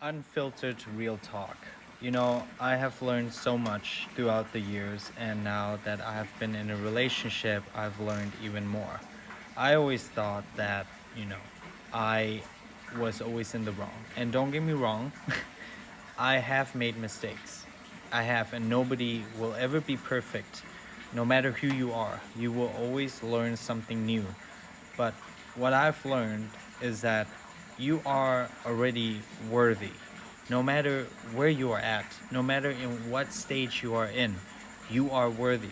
Unfiltered real talk. I have learned so much throughout the years, and now that I have been in a relationship, I've learned even more. I always thought that, I was always in the wrong. And don't get me wrong, I have made mistakes. I have, and nobody will ever be perfect. No matter who you are, you will always learn something new. But what I've learned is that you are already worthy. No matter where you are at, no matter in what stage you are in, you are worthy.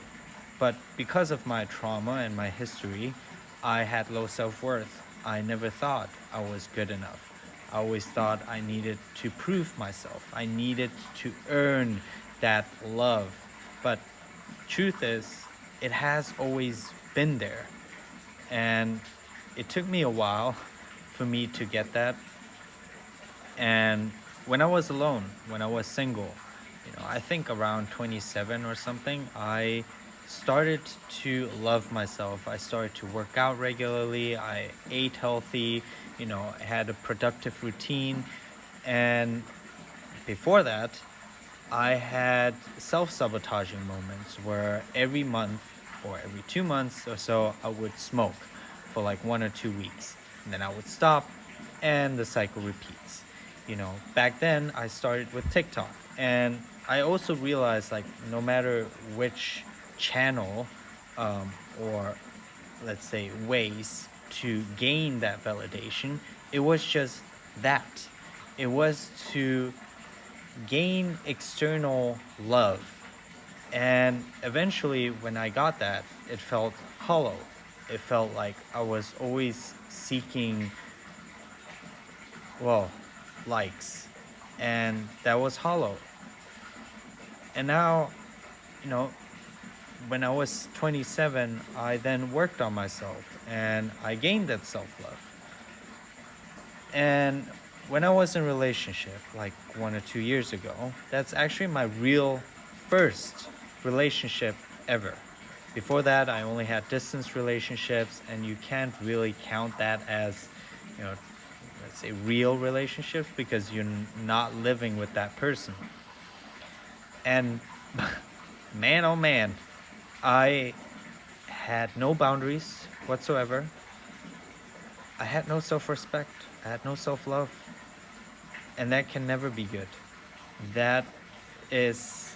But because of my trauma and my history, I had low self worth. I never thought I was good enough. I always thought I needed to prove myself. I needed to earn that love. But truth is, it has always been there. And it took me a while for me to get that. And when I was alone, when I was single, I think around 27 or something, I started to love myself. I started to work out regularly. I ate healthy, I had a productive routine. And before that, I had self sabotaging moments where every month or every 2 months or so, I would smoke for like 1 or 2 weeks. And then I would stop, and the cycle repeats. Back then, I started with TikTok. And I also realized, like, no matter which channel or let's say ways to gain that validation, it was just that. It was to gain external love. And eventually, when I got that, it felt hollow. It felt like I was always seeking, well, likes. And that was hollow. And now, you know, when I was 27, I then worked on myself and I gained that self love. And when I was in a relationship like 1 or 2 years ago, that's actually my real first relationship ever. Before that, I only had distance relationships, and you can't really count that as, you know, let's say real relationships because you're not living with that person. And man, oh man, I had no boundaries whatsoever. I had no self respect. I had no self love. And that can never be good. That is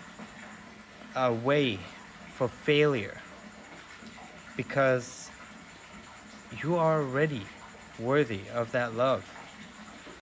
a way for failure because you are already worthy of that love.